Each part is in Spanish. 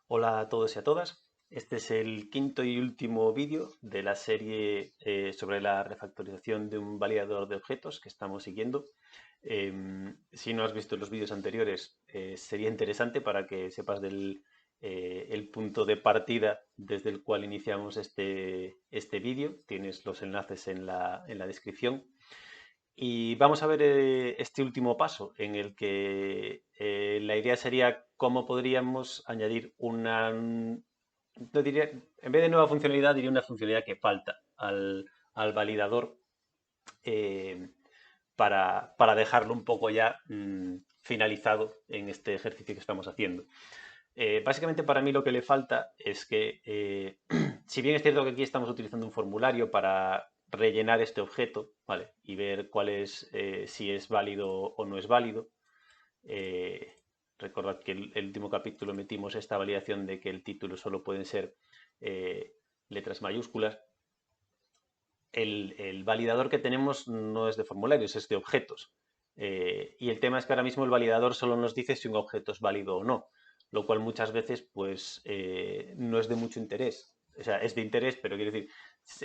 Hola a todos y a todas. Este es el quinto y último vídeo de la serie sobre la refactorización de un validador de objetos que estamos siguiendo. Si no has visto los vídeos anteriores, sería interesante para que sepas el punto de partida desde el cual iniciamos este vídeo. Tienes los enlaces en la descripción. Y vamos a ver este último paso en el que la idea sería cómo podríamos añadir no diría, en vez de nueva funcionalidad, diría una funcionalidad que falta al validador eh, para dejarlo un poco ya finalizado en este ejercicio que estamos haciendo. Básicamente para mí lo que le falta es que, si bien es cierto que aquí estamos utilizando un formulario para rellenar este objeto, ¿vale? Y ver si es válido o no es válido. eh, Recordad que el último capítulo metimos esta validación de que el título solo pueden ser eh, letras mayúsculas. El validador que tenemos no es de formularios, es de objetos. Y el tema es que ahora mismo el validador solo nos dice si un objeto es válido o no, lo cual muchas veces pues no es de mucho interés. O sea, es de interés, pero quiero decir,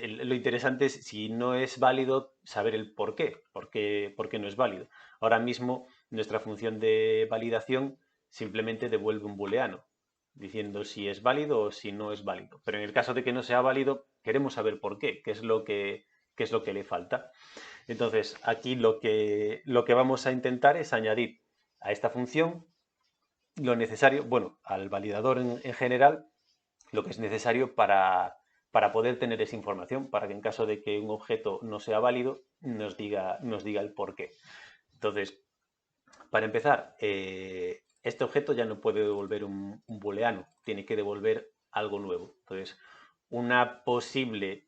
lo interesante es si no es válido saber el por qué no es válido. Ahora mismo nuestra función de validación simplemente devuelve un booleano diciendo si es válido o si no es válido. Pero en el caso de que no sea válido, queremos saber por qué es lo que le falta. Entonces, aquí lo que vamos a intentar es añadir a esta función lo necesario, bueno, al validador en general, lo que es necesario para poder tener esa información, para que en caso de que un objeto no sea válido, nos diga el por qué. Entonces, para empezar, este objeto ya no puede devolver un booleano, tiene que devolver algo nuevo. Entonces, una posible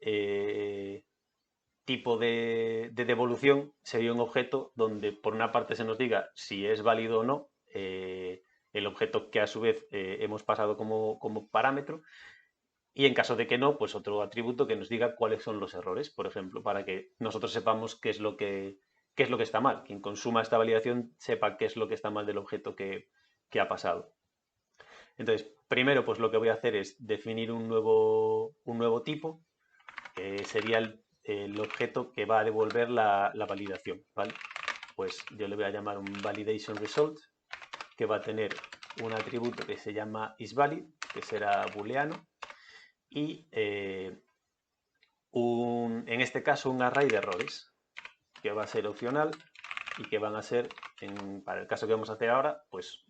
tipo de devolución sería un objeto donde por una parte se nos diga si es válido o no el objeto que a su vez hemos pasado como parámetro, y en caso de que no, pues otro atributo que nos diga cuáles son los errores, por ejemplo, para que nosotros sepamos qué es lo que está mal. Quien consuma esta validación sepa qué es lo que está mal del objeto que ha pasado. Entonces, primero, pues lo que voy a hacer es definir un nuevo tipo, que sería el objeto que va a devolver la validación, ¿vale? Pues yo le voy a llamar un validation result, que va a tener un atributo que se llama isValid, que será booleano, y en este caso un array de errores, que va a ser opcional y que van a ser, para el caso que vamos a hacer ahora, pues,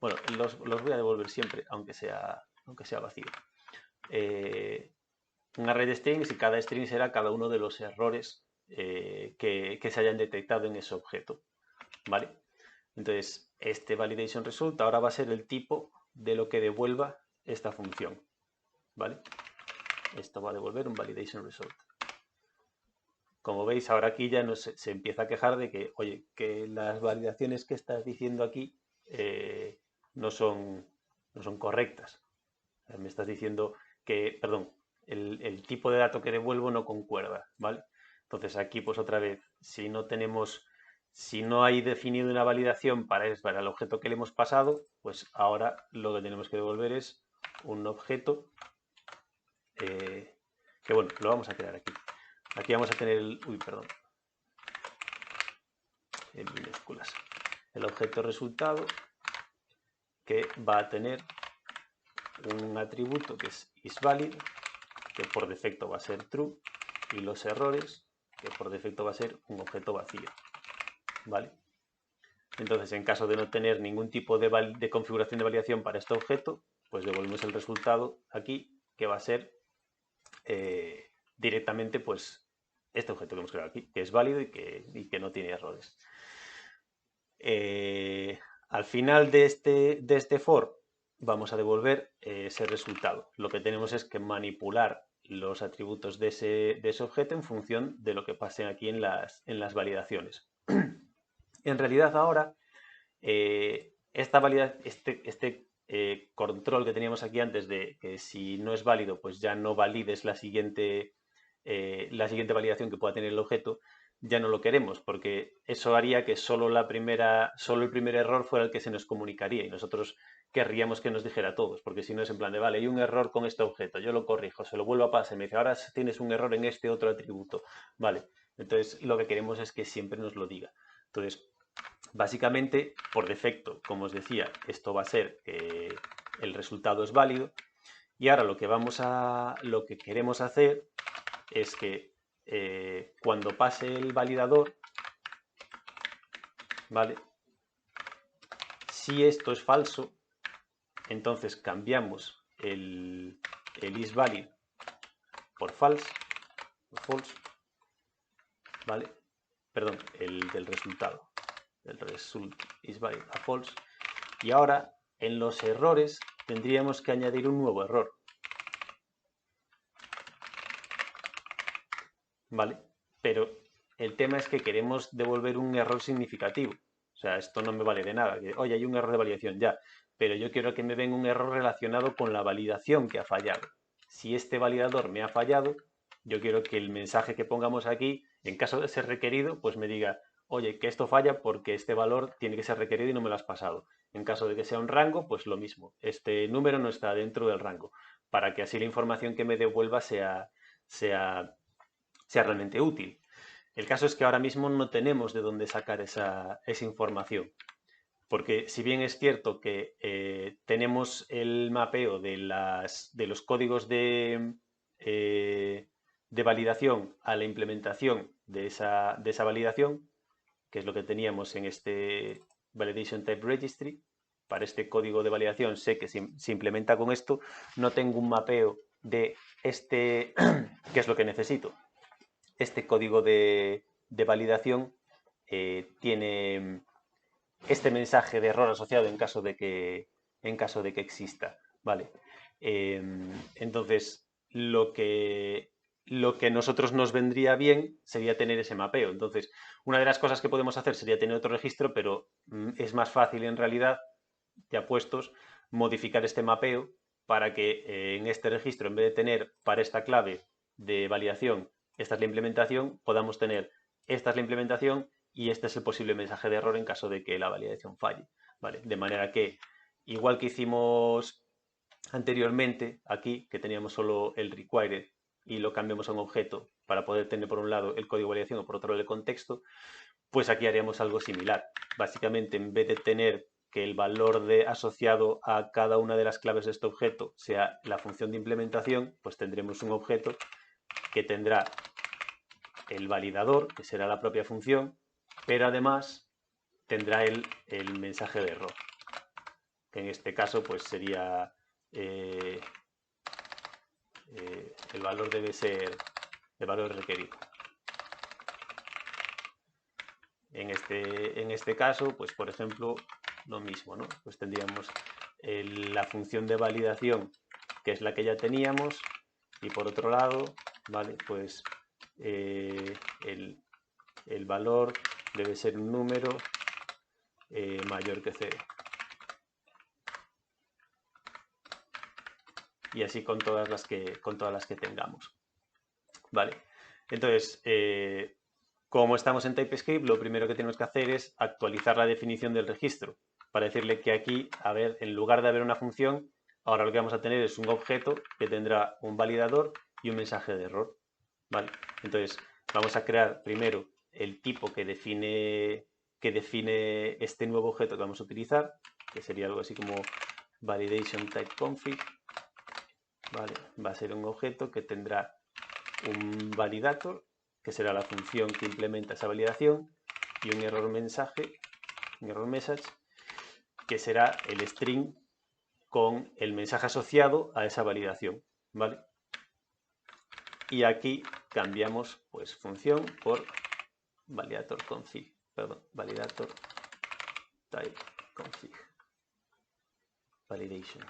bueno, los voy a devolver siempre, aunque sea vacío. Un array de strings, y cada string será cada uno de los errores que se hayan detectado en ese objeto, ¿vale? Entonces, este validation result ahora va a ser el tipo de lo que devuelva esta función, ¿vale? Esto va a devolver un validation result. Como veis, ahora aquí ya se empieza a quejar de que, oye, que las validaciones que estás diciendo aquí no son correctas. Me estás diciendo que, perdón, el tipo de dato que devuelvo no concuerda, ¿vale? Entonces aquí, pues otra vez, si no hay definido una validación para el objeto que le hemos pasado, pues ahora lo que tenemos que devolver es un objeto que, bueno, lo vamos a crear aquí. Aquí vamos a tener uy, perdón, en minúsculas. El objeto resultado, que va a tener un atributo que es isValid, que por defecto va a ser true, y los errores, que por defecto va a ser un objeto vacío, ¿vale? Entonces, en caso de no tener ningún tipo de configuración de validación para este objeto, pues devolvemos el resultado aquí, que va a ser directamente pues este objeto que hemos creado aquí, que es válido y que no tiene errores. Al final de este for vamos a devolver ese resultado. Lo que tenemos es que manipular los atributos de ese objeto en función de lo que pase aquí en las validaciones. En realidad ahora, este control que teníamos aquí antes de que si no es válido, pues ya no valides la siguiente validación que pueda tener el objeto, ya no lo queremos, porque eso haría que solo el primer error fuera el que se nos comunicaría, y nosotros querríamos que nos dijera a todos, porque si no es en plan de, vale, hay un error con este objeto, yo lo corrijo, se lo vuelvo a pasar, me dice, ahora tienes un error en este otro atributo, vale. Entonces, lo que queremos es que siempre nos lo diga. Entonces, básicamente, por defecto, como os decía, esto va a ser, el resultado es válido, y ahora lo que queremos hacer es que cuando pase el validador, ¿vale? Si esto es falso, entonces cambiamos el isValid por false, ¿vale? Perdón, el del resultado. El result isValid a false. Y ahora, en los errores, tendríamos que añadir un nuevo error. ¿Vale? Pero el tema es que queremos devolver un error significativo. O sea, esto no me vale de nada. Que, oye, hay un error de validación, ya. Pero yo quiero que me venga un error relacionado con la validación que ha fallado. Si este validador me ha fallado, yo quiero que el mensaje que pongamos aquí, en caso de ser requerido, pues me diga, oye, que esto falla porque este valor tiene que ser requerido y no me lo has pasado. En caso de que sea un rango, pues lo mismo. Este número no está dentro del rango. Para que así la información que me devuelva sea realmente útil. El caso es que ahora mismo no tenemos de dónde sacar esa información. Porque si bien es cierto que tenemos el mapeo de los códigos de validación a la implementación de esa validación, que es lo que teníamos en este Validation Type Registry, para este código de validación sé que se implementa con esto, no tengo un mapeo de este, que es lo que necesito. Este código de validación tiene este mensaje de error asociado en caso de que exista, ¿vale? Entonces, lo que nosotros nos vendría bien sería tener ese mapeo. Entonces, una de las cosas que podemos hacer sería tener otro registro, pero es más fácil en realidad, ya puestos, modificar este mapeo para que en este registro, en vez de tener para esta clave de validación, esta es la implementación, podamos tener esta es la implementación y este es el posible mensaje de error en caso de que la validación falle, ¿vale? De manera que, igual que hicimos anteriormente aquí, que teníamos solo el required y lo cambiamos a un objeto para poder tener por un lado el código de validación o por otro lado el contexto, pues aquí haríamos algo similar. Básicamente, en vez de tener que el valor asociado a cada una de las claves de este objeto sea la función de implementación, pues tendremos un objeto que tendrá el validador, que será la propia función, pero además tendrá el mensaje de error, que en este caso pues sería el valor debe ser el valor requerido. En este caso, pues por ejemplo, lo mismo, ¿no? Pues tendríamos la función de validación, que es la que ya teníamos, y por otro lado, ¿vale? Pues el valor debe ser un número mayor que 0. Y así con todas las que tengamos. ¿Vale? Entonces, como estamos en TypeScript, lo primero que tenemos que hacer es actualizar la definición del registro para decirle que aquí, a ver, en lugar de haber una función, ahora lo que vamos a tener es un objeto que tendrá un validador y un mensaje de error. ¿Vale? Entonces, vamos a crear primero el tipo que define este nuevo objeto que vamos a utilizar, que sería algo así como validation type config. ¿Vale? Va a ser un objeto que tendrá un validator, que será la función que implementa esa validación, y un error message, que será el string con el mensaje asociado a esa validación, ¿vale? Y aquí cambiamos pues función por validator type config. Validation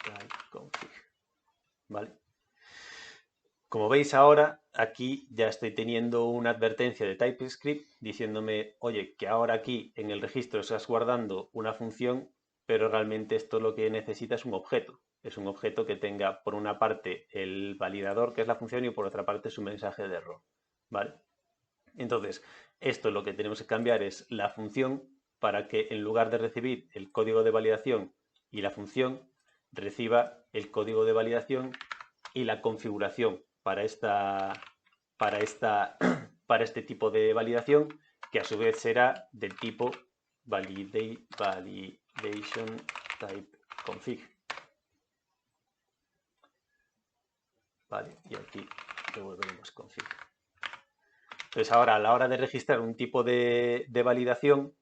type config. ¿Vale? Como veis ahora, aquí ya estoy teniendo una advertencia de TypeScript diciéndome, oye, que ahora aquí en el registro estás guardando una función, pero realmente esto lo que necesita es un objeto. Es un objeto que tenga por una parte el validador, que es la función, y por otra parte su mensaje de error. ¿Vale? Entonces, esto lo que tenemos que cambiar es la función para que en lugar de recibir el código de validación y la función, reciba el código de validación y la configuración para este tipo de validación, que a su vez será del tipo validation type config. Vale, y aquí devolveremos config. Entonces ahora, a la hora de registrar un tipo de validación,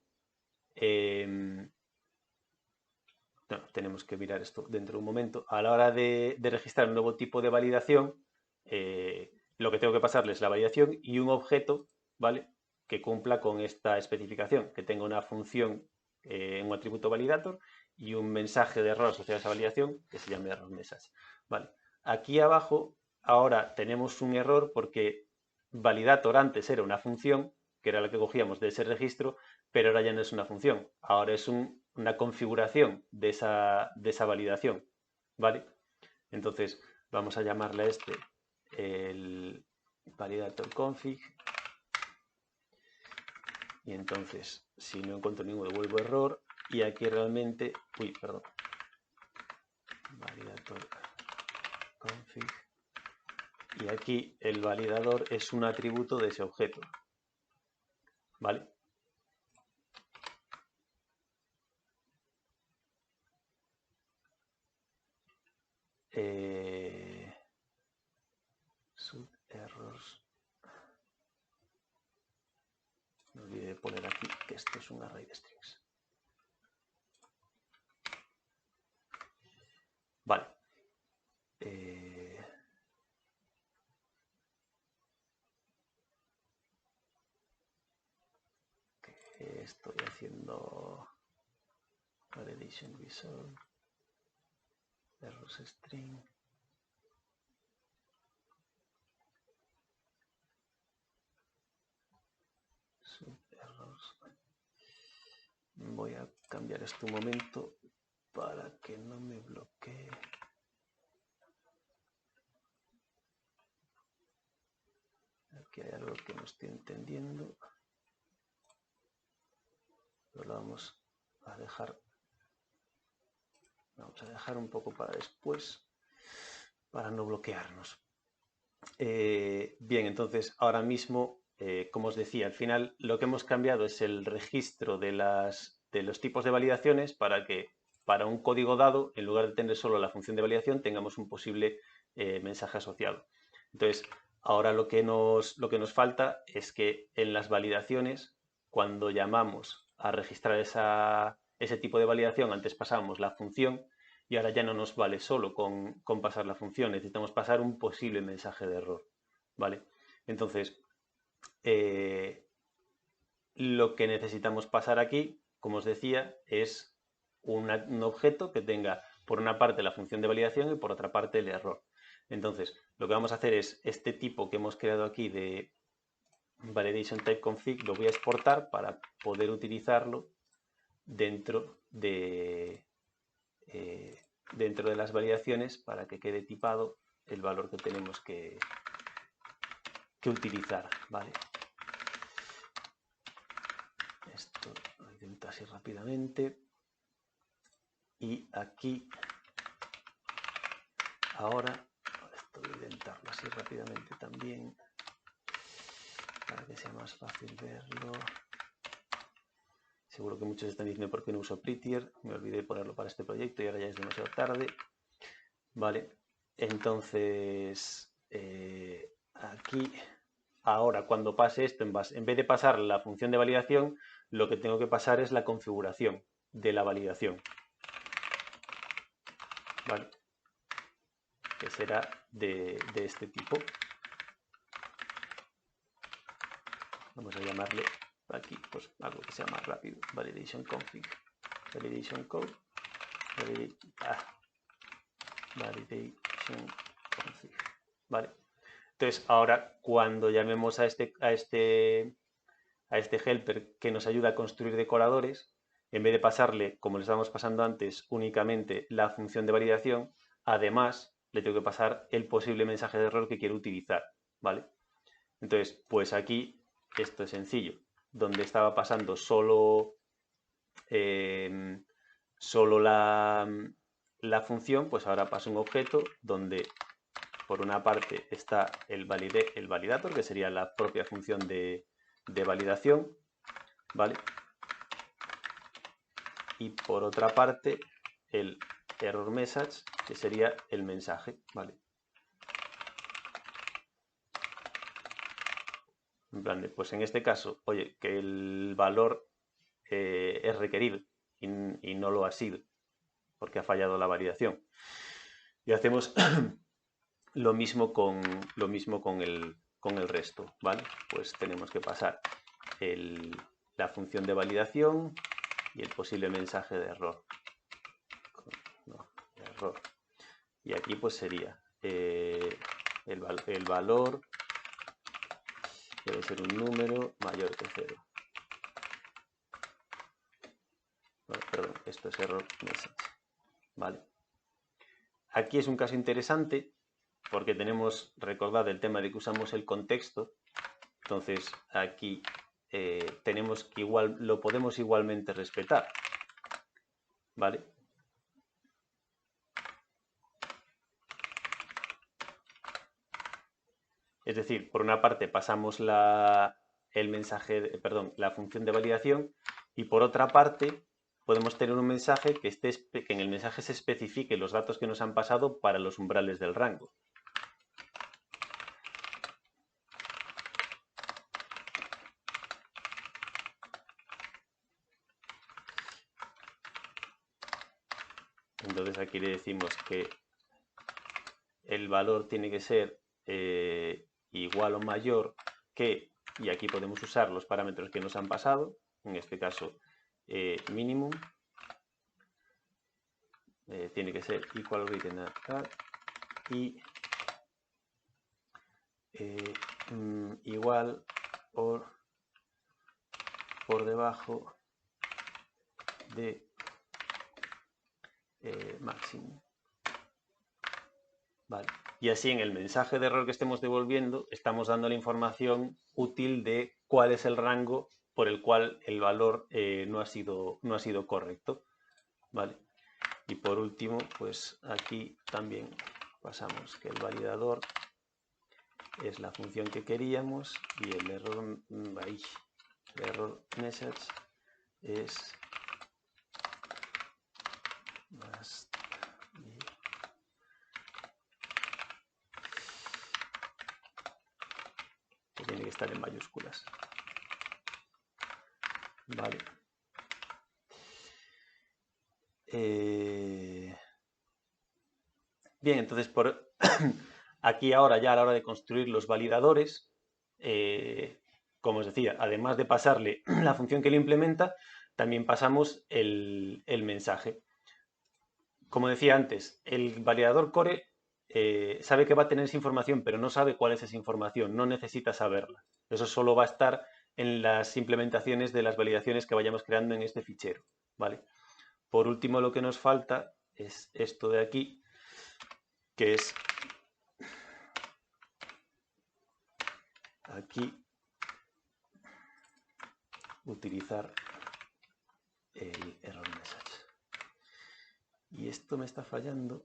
tenemos que mirar esto dentro de un momento. A la hora de registrar un nuevo tipo de validación, lo que tengo que pasarle es la validación y un objeto, ¿vale?, que cumpla con esta especificación, que tenga una función, un atributo validator y un mensaje de error asociado a esa validación que se llame error message. ¿Vale? Aquí abajo ahora tenemos un error porque validator antes era una función, que era la que cogíamos de ese registro, pero ahora ya no es una función, ahora es una configuración de esa validación, ¿vale? Entonces vamos a llamarle a este el validator config, y entonces si no encuentro ninguno devuelvo error, y aquí realmente, validator config, y aquí el validador es un atributo de ese objeto, ¿vale? Errors. Me olvidé de poner aquí que esto es un array de strings. Vale. Estoy haciendo validation result, errors string. Errors. Voy a cambiar esto un momento para que no me bloquee. Aquí hay algo que no estoy entendiendo, pero lo vamos a dejar un poco para después, para no bloquearnos. Bien, entonces ahora mismo, como os decía, al final lo que hemos cambiado es el registro de los tipos de validaciones para que para un código dado, en lugar de tener solo la función de validación, tengamos un posible mensaje asociado. Entonces, ahora lo que nos falta es que en las validaciones, cuando llamamos a registrar ese tipo de validación, antes pasábamos la función, y ahora ya no nos vale solo con pasar la función, necesitamos pasar un posible mensaje de error, ¿vale? Entonces, lo que necesitamos pasar aquí, como os decía, es un objeto que tenga por una parte la función de validación y por otra parte el error. Entonces, lo que vamos a hacer es este tipo que hemos creado aquí de validation type config, lo voy a exportar para poder utilizarlo dentro de las validaciones para que quede tipado el valor que tenemos que utilizar, ¿vale? Esto lo intento así rápidamente. Y aquí, ahora, esto voy a intentarlo así rápidamente también, para que sea más fácil verlo. Seguro que muchos están diciendo por qué no uso Prettier, me olvidé de ponerlo para este proyecto y ahora ya es demasiado tarde. Vale, entonces aquí, ahora cuando pase esto, en vez de pasar la función de validación, lo que tengo que pasar es la configuración de la validación. ¿Vale? Que será de este tipo. Vamos a llamarle aquí pues algo que sea más rápido, validation config, validation code, validation config. Vale. Entonces ahora cuando llamemos a este helper que nos ayuda a construir decoradores, en vez de pasarle, como le estábamos pasando antes, únicamente la función de validación, además le tengo que pasar el posible mensaje de error que quiero utilizar, ¿vale? Entonces, pues aquí esto es sencillo. Donde estaba pasando solo solo la función, pues ahora paso un objeto donde por una parte está el validator, que sería la propia función de validación, ¿vale? Y por otra parte el error message, que sería el mensaje, ¿vale? En plan, pues en este caso, oye, que el valor es requerido y no lo ha sido, porque ha fallado la validación. Y hacemos lo mismo con el resto, ¿vale? Pues tenemos que pasar la función de validación y el posible mensaje de error. No, error. Y aquí pues sería el valor debe ser un número mayor que 0. No, perdón, esto es error message. ¿Vale? Aquí es un caso interesante porque recordad el tema de que usamos el contexto. Entonces aquí tenemos que lo podemos igualmente respetar. ¿Vale? Es decir, por una parte pasamos el mensaje, perdón, la función de validación, y por otra parte podemos tener un mensaje que en el mensaje se especifique los datos que nos han pasado para los umbrales del rango. Entonces aquí le decimos que el valor tiene que ser igual o mayor que, y aquí podemos usar los parámetros que nos han pasado, en este caso minimum, tiene que ser equal written at y igual o por debajo de máximo. Vale. Y así en el mensaje de error que estemos devolviendo estamos dando la información útil de cuál es el rango por el cual el valor no ha sido correcto. Vale. Y por último, pues aquí también pasamos que el validador es la función que queríamos y el error message es más que tiene que estar en mayúsculas. Vale. Bien, entonces aquí ahora ya a la hora de construir los validadores, como os decía, además de pasarle la función que lo implementa, también pasamos el mensaje. Como decía antes, el validador core sabe que va a tener esa información, pero no sabe cuál es esa información, no necesita saberla. Eso solo va a estar en las implementaciones de las validaciones que vayamos creando en este fichero, ¿vale? Por último, lo que nos falta es esto de aquí, que es aquí utilizar el error message. Y esto me está fallando.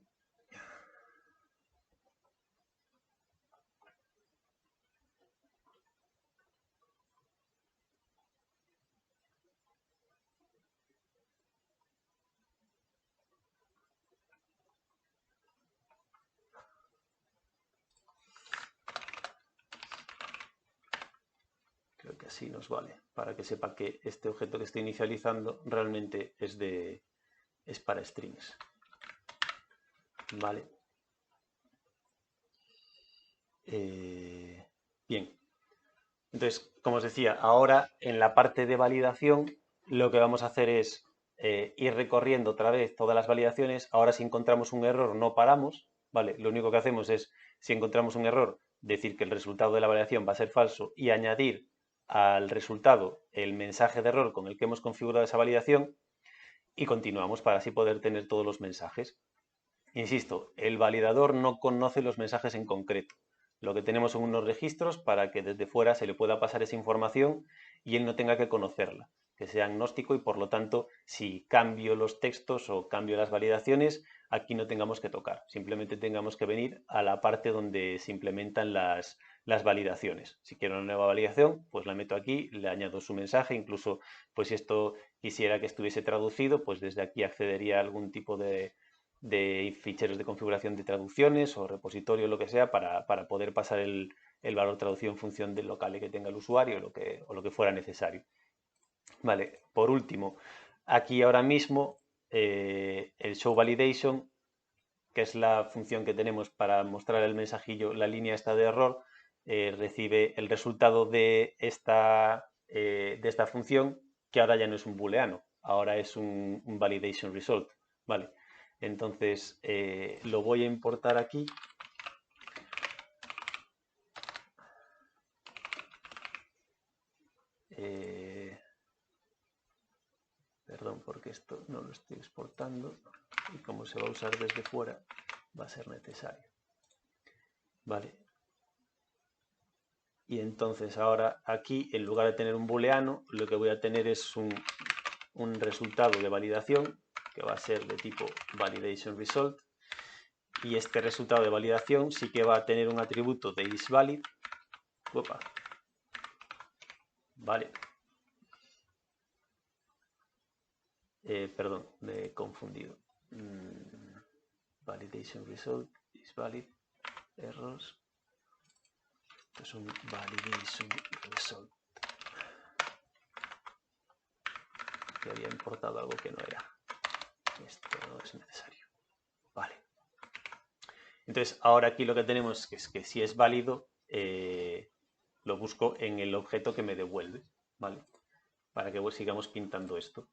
Creo que así nos vale, para que sepa que este objeto que estoy inicializando realmente es para strings. Vale. Bien. Entonces, como os decía, ahora en la parte de validación lo que vamos a hacer es ir recorriendo otra vez todas las validaciones. Ahora si encontramos un error no paramos, ¿vale? Lo único que hacemos es, si encontramos un error, decir que el resultado de la validación va a ser falso y añadir al resultado el mensaje de error con el que hemos configurado esa validación y continuamos para así poder tener todos los mensajes. Insisto, el validador no conoce los mensajes en concreto. Lo que tenemos son unos registros para que desde fuera se le pueda pasar esa información y él no tenga que conocerla. que sea agnóstico y por lo tanto si cambio los textos o cambio las validaciones, aquí no tengamos que tocar, simplemente tengamos que venir a la parte donde se implementan las validaciones. Si quiero una nueva validación, pues la meto aquí, le añado su mensaje, incluso pues si esto quisiera que estuviese traducido, pues desde aquí accedería a algún tipo de ficheros de configuración de traducciones o repositorio, lo que sea, para poder pasar el valor traducido en función del local que tenga el usuario o lo que fuera necesario. Vale, por último, aquí ahora mismo el show validation, que es la función que tenemos para mostrar el mensajillo, la línea esta de error, recibe el resultado de esta función, que ahora ya no es un booleano, ahora es un validation result. Vale, entonces lo voy a importar aquí. Perdón, porque esto no lo estoy exportando y como se va a usar desde fuera va a ser necesario. Vale. Y entonces ahora aquí, en lugar de tener un booleano, lo que voy a tener es un resultado de validación que va a ser de tipo validation result. Y este resultado de validación sí que va a tener un atributo de isValid. Opa. Vale. Perdón, me he confundido. Validation result, isValid, errors. Esto es un validation result. Que había importado algo que no era. Esto no es necesario. Vale. Entonces, ahora aquí lo que tenemos es que si es válido, lo busco en el objeto que me devuelve, ¿vale? Para que sigamos pintando esto.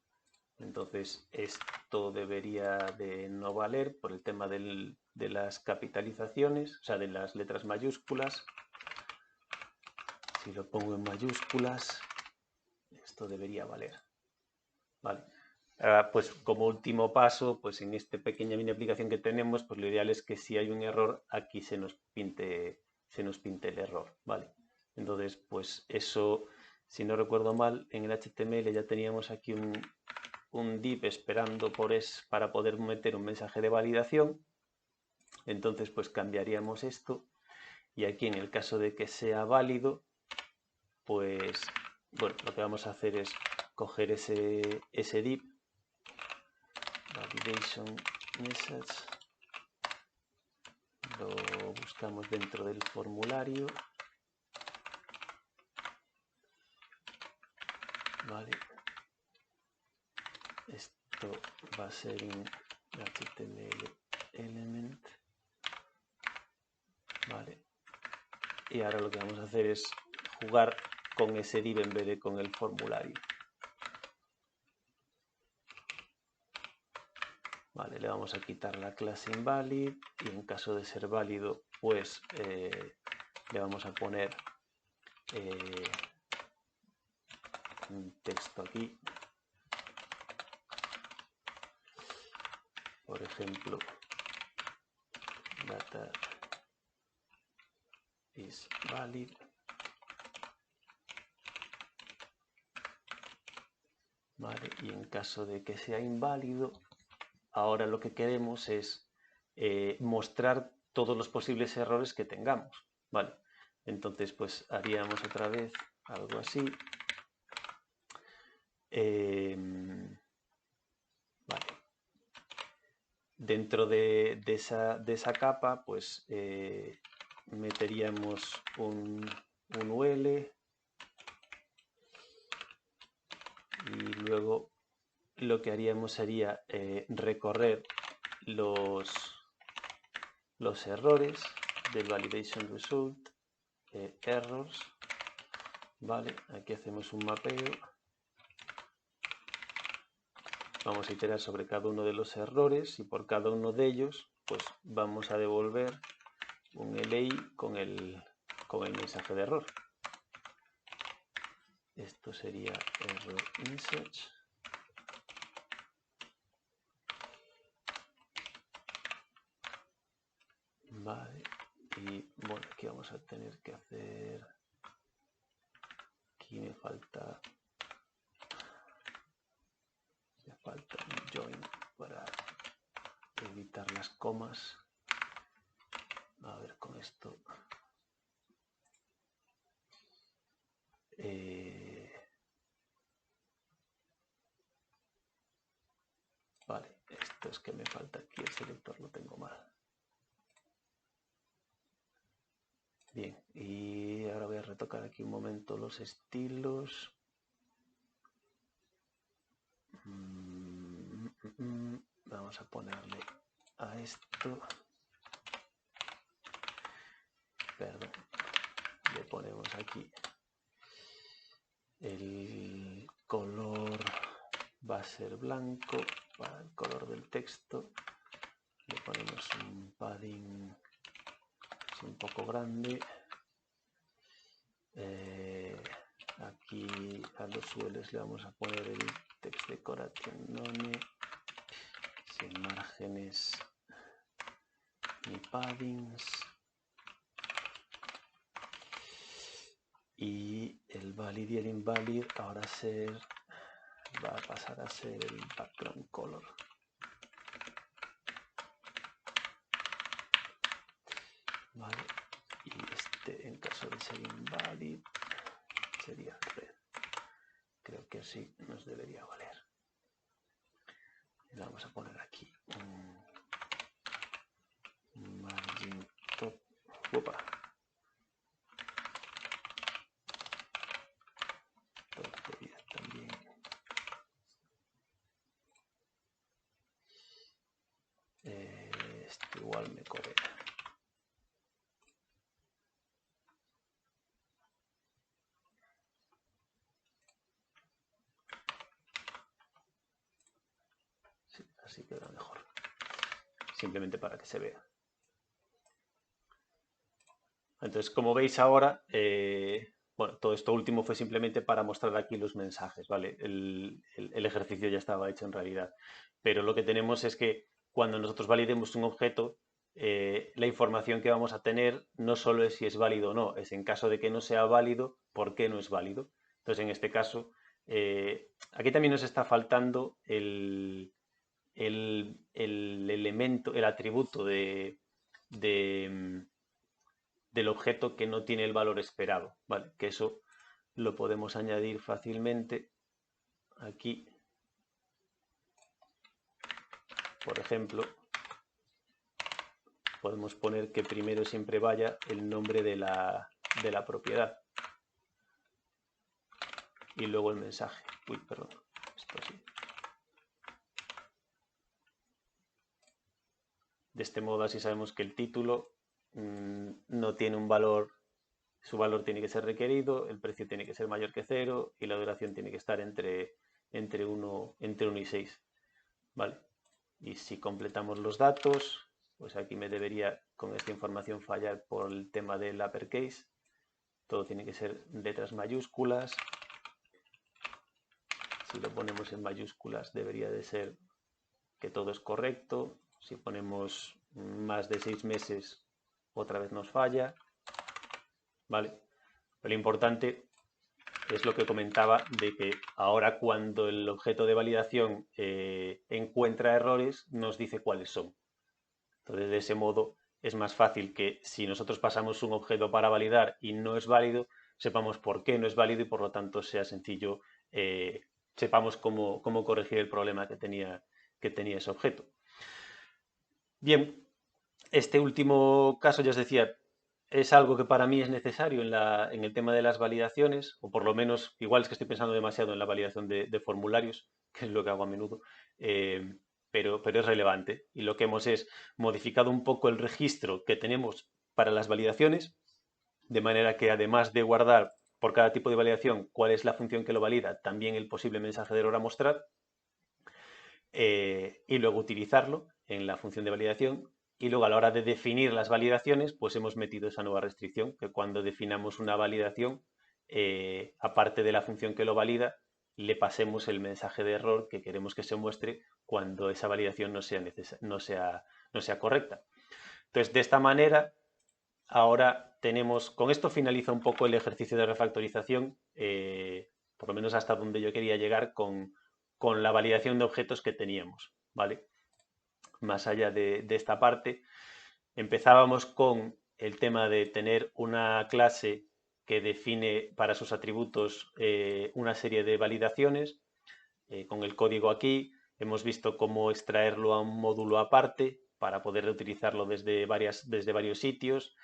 Entonces, esto debería de no valer por el tema de las capitalizaciones, o sea, de las letras mayúsculas. Si lo pongo en mayúsculas, esto debería valer. Vale. Pues como último paso, pues en esta pequeña mini aplicación que tenemos, pues lo ideal es que si hay un error, aquí se nos pinte el error, ¿vale? Entonces, pues eso, si no recuerdo mal, en el HTML ya teníamos aquí un div esperando para poder meter un mensaje de validación. Entonces, pues cambiaríamos esto y aquí en el caso de que sea válido, pues, bueno, lo que vamos a hacer es coger ese div, validation message, lo buscamos dentro del formulario, vale, esto va a ser un HTML element, vale, y ahora lo que vamos a hacer es jugar con ese div en vez de con el formulario. Vale, le vamos a quitar la clase invalid y en caso de ser válido, pues le vamos a poner un texto aquí. Por ejemplo, data is valid. Vale, y en caso de que sea inválido, ahora lo que queremos es mostrar todos los posibles errores que tengamos. Vale, entonces pues haríamos otra vez algo así. Vale. Dentro de esa capa, pues meteríamos un UL y luego lo que haríamos sería recorrer los errores del validation result, errors, vale, aquí hacemos un mapeo, vamos a iterar sobre cada uno de los errores y por cada uno de ellos pues vamos a devolver un LI con el mensaje de error. Esto sería error message. Vale, y bueno, aquí vamos a tener que hacer, aquí me falta falta un join para evitar las comas. A ver, con esto. Vale, esto es que me falta aquí, el selector lo tengo mal. Bien, y ahora voy a retocar aquí un momento los estilos. Vamos a ponerle a esto. Perdón. Le ponemos aquí el color, va a ser blanco para el color del texto. Le ponemos un padding un poco grande. Aquí a los suelos le vamos a poner el text decoration none, sin márgenes ni paddings. Y el valid y el invalid ahora va a pasar a ser el background color. Vale, y este, en caso de ser invalid, sería red. Creo que así nos debería valer. Le vamos a poner aquí un margin top. Opa. También. Este igual me corre. Sí, así queda mejor. Simplemente para que se vea. Entonces, como veis ahora, bueno, todo esto último fue simplemente para mostrar aquí los mensajes, ¿vale? El ejercicio ya estaba hecho en realidad. Pero lo que tenemos es que cuando nosotros validemos un objeto, la información que vamos a tener no solo es si es válido o no, es en caso de que no sea válido, ¿por qué no es válido? Entonces, en este caso, aquí también nos está faltando el elemento, el atributo del objeto que no tiene el valor esperado, ¿vale? Que eso lo podemos añadir fácilmente aquí. Por ejemplo, podemos poner que primero siempre vaya el nombre de la propiedad y luego el mensaje. Uy, perdón, esto sí. De este modo así sabemos que el título no tiene un valor, su valor tiene que ser requerido, el precio tiene que ser mayor que 0 y la duración tiene que estar entre 1 y 6. ¿Vale? Y si completamos los datos, pues aquí me debería con esta información fallar por el tema del uppercase. Todo tiene que ser letras mayúsculas. Si lo ponemos en mayúsculas debería de ser que todo es correcto. Si ponemos más de 6 meses, otra vez nos falla. ¿Vale? Pero lo importante es lo que comentaba de que ahora cuando el objeto de validación encuentra errores, nos dice cuáles son. Entonces, de ese modo es más fácil que si nosotros pasamos un objeto para validar y no es válido, sepamos por qué no es válido y por lo tanto sea sencillo, sepamos cómo corregir el problema que tenía ese objeto. Bien, este último caso, ya os decía, es algo que para mí es necesario en el tema de las validaciones, o por lo menos, igual es que estoy pensando demasiado en la validación de formularios, que es lo que hago a menudo, pero es relevante. Y lo que hemos es modificado un poco el registro que tenemos para las validaciones, de manera que además de guardar por cada tipo de validación cuál es la función que lo valida, también el posible mensaje de error a mostrar, y luego utilizarlo en la función de validación. Y luego a la hora de definir las validaciones, pues hemos metido esa nueva restricción, que cuando definamos una validación, aparte de la función que lo valida, le pasemos el mensaje de error que queremos que se muestre cuando esa validación no sea correcta. Entonces, de esta manera, ahora tenemos, con esto finaliza un poco el ejercicio de refactorización, por lo menos hasta donde yo quería llegar con con la validación de objetos que teníamos, ¿vale? Más allá de esta parte, empezábamos con el tema de tener una clase que define para sus atributos una serie de validaciones. Con el código aquí hemos visto cómo extraerlo a un módulo aparte para poder reutilizarlo desde varios sitios.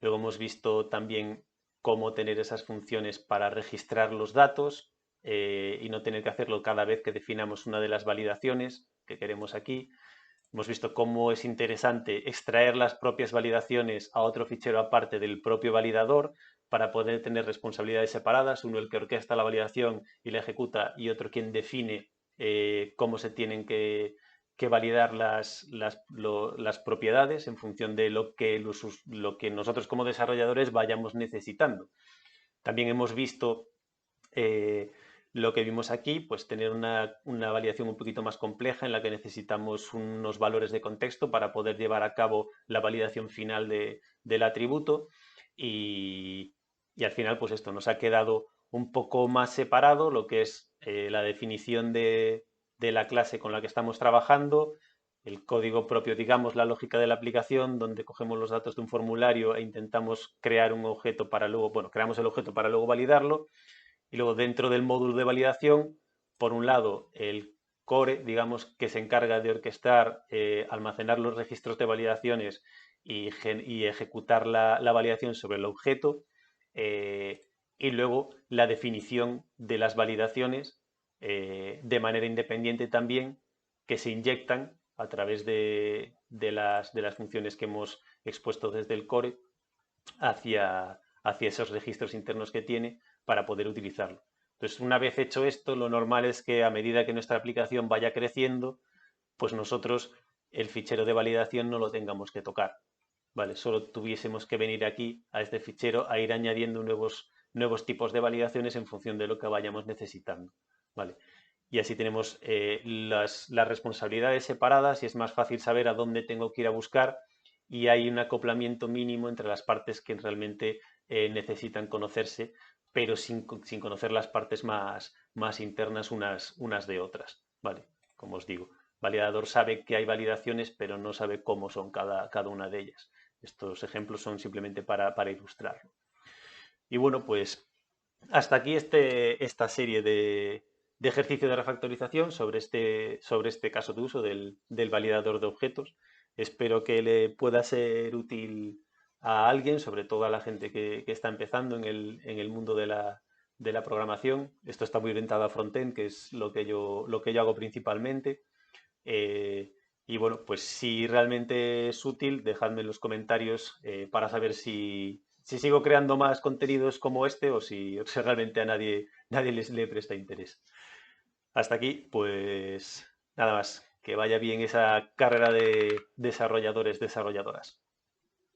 Luego hemos visto también cómo tener esas funciones para registrar los datos y no tener que hacerlo cada vez que definamos una de las validaciones que queremos aquí. Hemos visto cómo es interesante extraer las propias validaciones a otro fichero aparte del propio validador para poder tener responsabilidades separadas, uno el que orquesta la validación y la ejecuta y otro quien define cómo se tienen que validar las propiedades en función de lo que nosotros como desarrolladores vayamos necesitando. También hemos visto lo que vimos aquí, pues tener una validación un poquito más compleja en la que necesitamos unos valores de contexto para poder llevar a cabo la validación final del atributo y al final pues esto nos ha quedado un poco más separado lo que es la definición de la clase con la que estamos trabajando, el código propio, digamos, la lógica de la aplicación, donde cogemos los datos de un formulario e intentamos crear un objeto para luego, bueno, creamos el objeto para luego validarlo. Y luego dentro del módulo de validación, por un lado, el core, digamos, que se encarga de orquestar, almacenar los registros de validaciones y ejecutar la validación sobre el objeto. Y luego la definición de las validaciones de manera independiente también, que se inyectan a través de las funciones que hemos expuesto desde el core hacia esos registros internos que tiene para poder utilizarlo. Entonces, una vez hecho esto, lo normal es que a medida que nuestra aplicación vaya creciendo, pues nosotros el fichero de validación no lo tengamos que tocar. ¿Vale? Solo tuviésemos que venir aquí a este fichero a ir añadiendo nuevos tipos de validaciones en función de lo que vayamos necesitando. ¿Vale? Y así tenemos las responsabilidades separadas y es más fácil saber a dónde tengo que ir a buscar y hay un acoplamiento mínimo entre las partes que realmente necesitan conocerse, pero sin conocer las partes más internas unas de otras. ¿Vale? Como os digo, el validador sabe que hay validaciones, pero no sabe cómo son cada una de ellas. Estos ejemplos son simplemente para ilustrarlo. Y bueno, pues hasta aquí esta serie de ejercicio de refactorización sobre este caso de uso del validador de objetos. Espero que le pueda ser útil a alguien, sobre todo a la gente que está empezando en el mundo de la programación. Esto está muy orientado a frontend, que es lo que yo hago principalmente. Y bueno, pues si realmente es útil, dejadme en los comentarios para saber si sigo creando más contenidos como este o si realmente a nadie le presta interés. Hasta aquí, pues nada más. Que vaya bien esa carrera de desarrolladores, desarrolladoras.